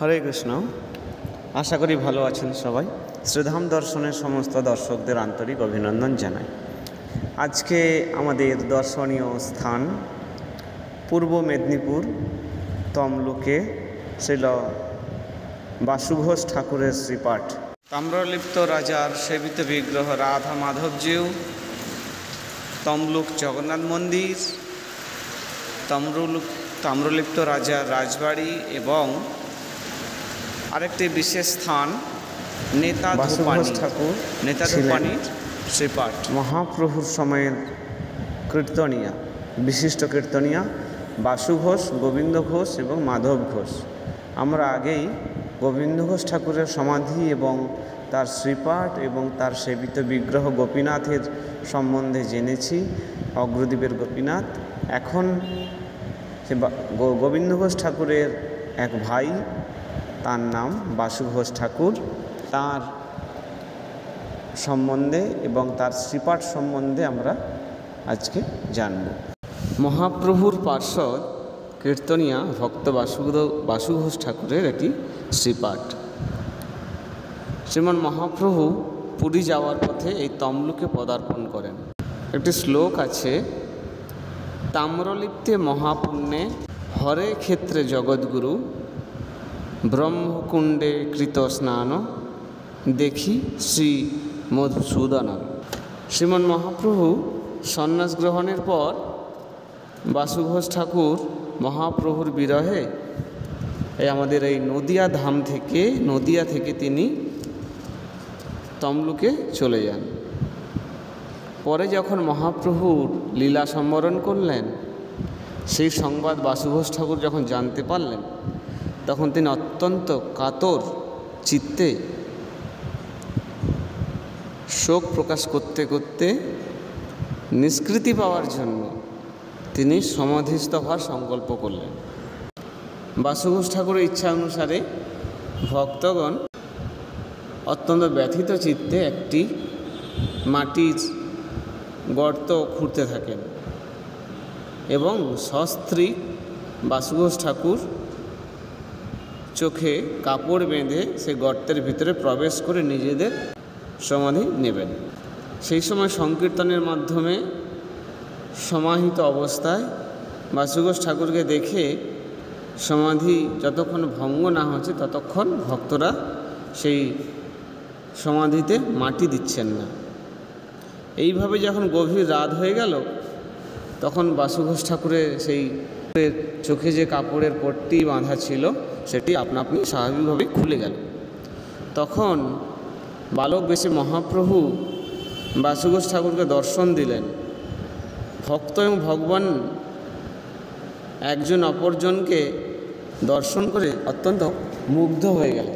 হরে কৃষ্ণ। আশা করি ভালো আছেন সবাই। শ্রীধাম দর্শনের সমস্ত দর্শকদের আন্তরিক অভিনন্দন জানাই। আজকে আমাদের দর্শনীয় স্থান পূর্ব মেদিনীপুর তমলুকে শ্রীল বাসুঘোষ ঠাকুরের শ্রীপাঠ। তাম্রলিপ্ত রাজার সেবিত বিগ্রহ রাধা মাধবজিউ, তমলুক জগন্নাথ মন্দির, তাম্রলিপ্ত রাজার রাজবাড়ি এবং আরেকটি বিশেষ স্থান নেতা বাসুঘোষ ঠাকুর নেতা ধূপানির শ্রীপাঠ। মহাপ্রভুর সময়ের কীর্তনিয়া, বিশিষ্ট কীর্তনিয়া বাসু ঘোষ, গোবিন্দ ঘোষ এবং মাধব ঘোষ। আমরা আগেই গোবিন্দ ঘোষ ঠাকুরের সমাধি এবং তার শ্রীপাঠ এবং তার সেবিত বিগ্রহ গোপীনাথের সম্বন্ধে জেনেছি, অগ্রদ্বীপের গোপীনাথ। এখন সে গোবিন্দ ঘোষ ঠাকুরের এক ভাই, তার নাম বাসু ঘোষ ঠাকুর, তার সম্বন্ধে এবং তার শ্রীপাঠ সম্বন্ধে আমরা আজকে জানব। মহাপ্রভুর পার্ষদ কীর্তনিয়া ভক্ত বাসু ঘোষ ঠাকুরের একটি শ্রীপাঠ। শ্রীমান মহাপ্রভু পুরী যাওয়ার পথে এই তমলুকে পদার্পণ করেন। একটি শ্লোক আছে, তাম্রলিপ্তে মহাপুণ্যে হরে ক্ষেত্রে জগৎগুরু, ব্রহ্মকুণ্ডে কৃত স্নান দেখি শ্রী মধুসূদনম। শ্রীমন মহাপ্রভু সন্ন্যাস গ্রহণের পর বাসু ঘোষ ঠাকুর মহাপ্রভুর বিরহে আমাদের এই নদিয়া থেকে তিনি তমলুকে চলে যান। পরে যখন মহাপ্রভুর লীলা সম্বরণ করলেন, সেই সংবাদ বাসু ঘোষ ঠাকুর যখন জানতে পারলেন, তখন তিনি অত্যন্ত কাতর চিত্তে শোক প্রকাশ করতে করতে নিষ্কৃতি পাওয়ার জন্য তিনি সমাধিস্থ হওয়ার সংকল্প করলেন। বাসু ঘোষ ঠাকুরের ইচ্ছা অনুসারে ভক্তগণ অত্যন্ত ব্যথিত চিত্তে একটি মাটির গর্ত খুঁড়তে থাকেন এবং সস্ত্রী বাসু ঘোষ ঠাকুর চোখে কাপড় বেঁধে সেই গর্তের ভিতরে প্রবেশ করে নিজেদের সমাধি নেবেন। সেই সময় সংকীর্তনের মাধ্যমে সমাহিত অবস্থায় বাসু ঘোষ ঠাকুরকে দেখে সমাধি যতক্ষণ ভঙ্গ না হচ্ছে ততক্ষণ ভক্তরা সেই সমাধিতে মাটি দিচ্ছেন না। এইভাবে যখন গভীর রাত হয়ে গেল, তখন বাসু ঘোষ ঠাকুরের সেই চোখে যে কাপড়ের পট্টি বাঁধা ছিল সেটি আপনা আপনি স্বাভাবিকভাবে খুলে গেল। তখন বালক বেশে মহাপ্রভু বাসু ঘোষ ঠাকুরকে দর্শন দিলেন। ভক্ত এবং ভগবান একজন অপরজনকে দর্শন করে অত্যন্ত মুগ্ধ হয়ে গেল।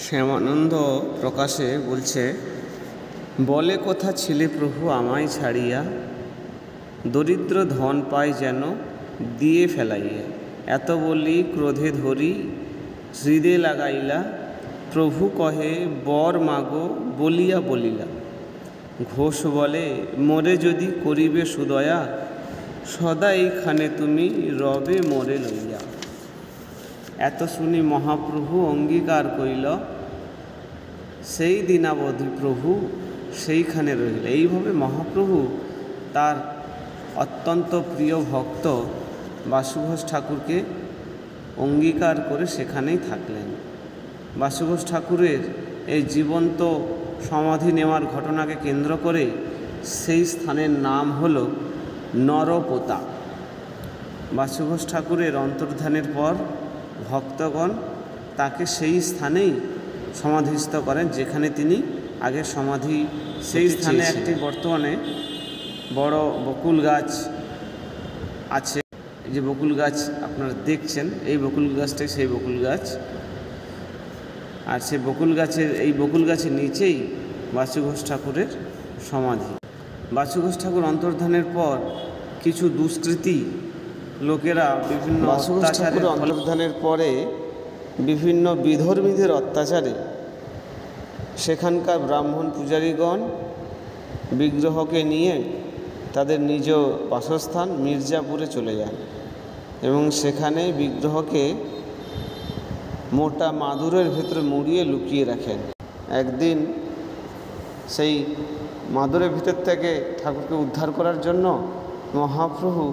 শ্যামানন্দ প্রকাশে বলছে, বলে কথা ছিলে প্রভু আমায় ছাড়িয়া, দরিদ্র ধন পায় যেন দিয়ে ফেলাইয়া, এত বলি ক্রোধে ধরি হৃদে লাগাইলা, প্রভু কহে বর মাগো বলিয়া বলিলা, ঘোষ বলে মোরে যদি করিবে সুদয়া, সদা এইখানে তুমি রবে মোরে লইয়া। এত শুনি মহাপ্রভু অঙ্গীকার কইল, সেই দিনাবধি প্রভু সেইখানে রহিল। এইভাবে মহাপ্রভু তার অত্যন্ত প্রিয় ভক্ত বাসু ঘোষ ঠাকুরকে অঙ্গীকার করে সেখানেই থাকলেন। বাসু ঘোষ ঠাকুরের এই জীবন্ত সমাধি নেওয়ার ঘটনাকে কেন্দ্র করে সেই স্থানের নাম হল নরপোতা। বাসু ঘোষ ঠাকুরের অন্তর্ধানের পর ভক্তগণ তাকে সেই স্থানেই সমাধিস্থ করেন যেখানে তিনি আগে সমাধি। সেই স্থানে একটি বর্তমানে বড় বকুল গাছ আছে। এই যে বকুল গাছ আপনারা দেখছেন, এই বকুল গাছটাই সেই বকুল গাছ। আর সেই বকুল গাছের নিচেই বাসু ঘোষ ঠাকুরের সমাধি। বাসু ঘোষ ঠাকুর অন্তর্ধানের পর কিছু দুষ্কৃতী লোকেরা বিভিন্ন অন্তর্ধানের পরে বিভিন্ন বিধর্মীদের অত্যাচারে সেখানকার ব্রাহ্মণ পূজারীগণ বিগ্রহকে নিয়ে তাদের নিজ বাসস্থান মির্জাপুরে চলে যান এবং সেখানে বিগ্রহকে মোটা মাদুরের ভেতরে মুড়িয়ে লুকিয়ে রাখেন। একদিন সেই মাদুরের ভিতর থেকে ঠাকুরকে উদ্ধার করার জন্য মহাপ্রভু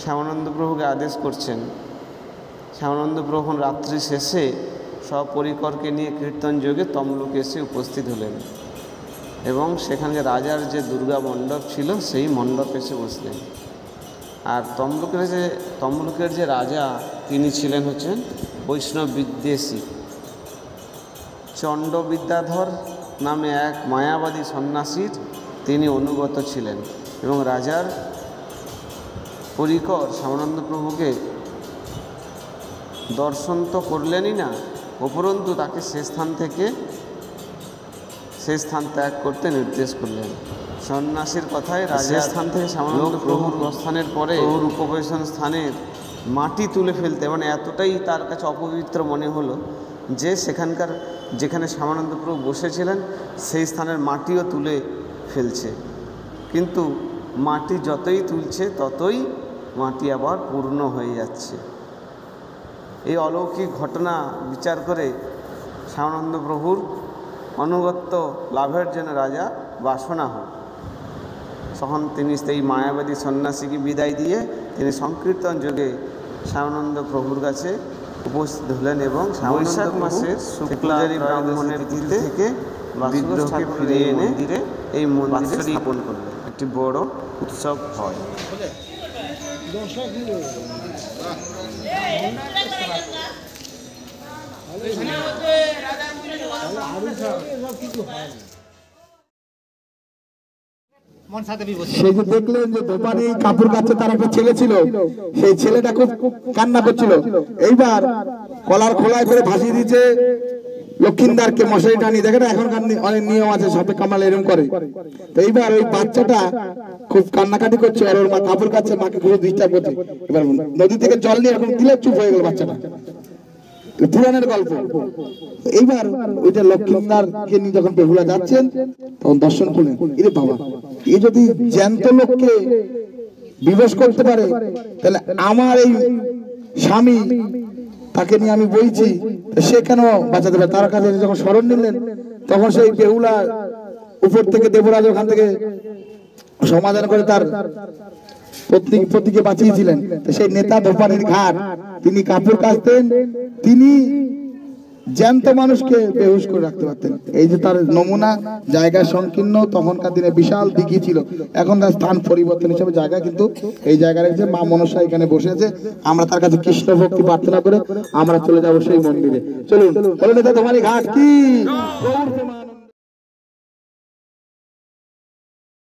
শ্যামানন্দ প্রভুকে আদেশ করছেন। শ্যামানন্দ প্রভু রাত্রি শেষে সপরিকরকে নিয়ে কীর্তন যোগে তমলুকে এসে উপস্থিত হলেন এবং সেখানে রাজার যে দুর্গা মণ্ডপ ছিল সেই মণ্ডপে এসে বসলেন। আর তমলুকের যে রাজা তিনি ছিলেন হচ্ছেন বৈষ্ণব বিদ্বেষী চণ্ড বিদ্যাধর নামে এক মায়াবাদী সন্ন্যাসীর তিনি অনুগত ছিলেন এবং রাজার পরিকর শ্যামানন্দ প্রভুকে দর্শন তো করলেনই না, উপরন্তু তাকে সে স্থান ত্যাগ করতে নির্দেশ করলেন। সন্ন্যাসীর কথায় রাজার স্থান থেকে শ্যামানন্দ প্রভুর প্রস্থানের পরে প্রভুর উপবেশন স্থানের মাটি তুলে ফেলতে, মানে এতটাই তার কাছে অপবিত্র মনে হলো যে যেখানে শ্যামানন্দ প্রভু বসেছিলেন সেই স্থানের মাটিও তুলে ফেলছে। কিন্তু মাটি যতই তুলছে ততই মাটি আবার পূর্ণ হয়ে যাচ্ছে। এই অলৌকিক ঘটনা বিচার করে শ্যামানন্দ প্রভুর অনুগত্য লাভের জন্য রাজা বাসনা হন। তখন তিনি সেই মায়াবাদী সন্ন্যাসীকে বিদায় দিয়ে তিনি সংকীর্তন যোগে শ্যামানন্দ প্রভুর কাছে উপস্থিত হলেন এবং বৈশাখ মাসের শুক্লাচারী ব্রাহ্মণের তিথি থেকে বিগ্রহকে ফিরিয়ে এনে এই মন্দিরে স্থাপন করলেন। একটি বড় উৎসব হয়। সেই যে দেখলেন যে দোপানি কাপড় কাচ্ছে তার একটা ছেলে ছিল, সেই ছেলেটা খুব কান্না করছিল। এইবার কলার খোলায় করে ভাসিয়ে দিচ্ছে লক্ষিন্দারকে মশারি টানিয়ে। দেখেন এখনকার অনেক নিয়ম আছে, সাপে কামড়ালে এরকম করে। তো এইবার ওই বাচ্চাটা খুব কান্নাকাটি করছে আর ওর মা কাপড় কাচ্ছে, মাকে ঘুরে ডিস্টার্ব করছে। এবার নদী থেকে জল নিয়ে এরকম দিলে চুপ হয়ে গেল বাচ্চাটা। পুরাণের গল্প। এইবার ওইটা লক্ষিন্দারকে নিয়ে যখন বেহুলা যাচ্ছেন তখন দর্শন করলেন, এরে বাবা, এ যদি জ্যান্ত লোককে বিবশ করতে পারে তাহলে আমার এই স্বামী তাকে নিয়ে আমি বলছি সে কেন বাঁচাতে পারে। তার কাছে যখন স্মরণ নিলেন তখন সেই বেহুলা উপর থেকে দেবরাজ ওখান থেকে সমাধান করে তার পত্নীকে বাঁচিয়েছিলেন। সেই নেতা ধোপানির ঘাট তিনি কাপড় কাচতেন, তিনি জ্যান্ত মানুষকে বেহুশ করে রাখতে পারতেন। এই যে তার নমুনা। জায়গা সংকীর্ণ, তখনকার দিনে বিশাল দিঘি ছিল, এখন তার স্থান পরিবর্তন হিসেবে জায়গা কিন্তু এই জায়গায় রেখেছে। মা মনসা এখানে বসে আছে। আমরা তার কাছে কৃষ্ণ ভক্তি প্রার্থনা করে আমরা চলে যাবো সেই মন্দিরে। চলুন, নেতা ধোপানি ঘাট কি।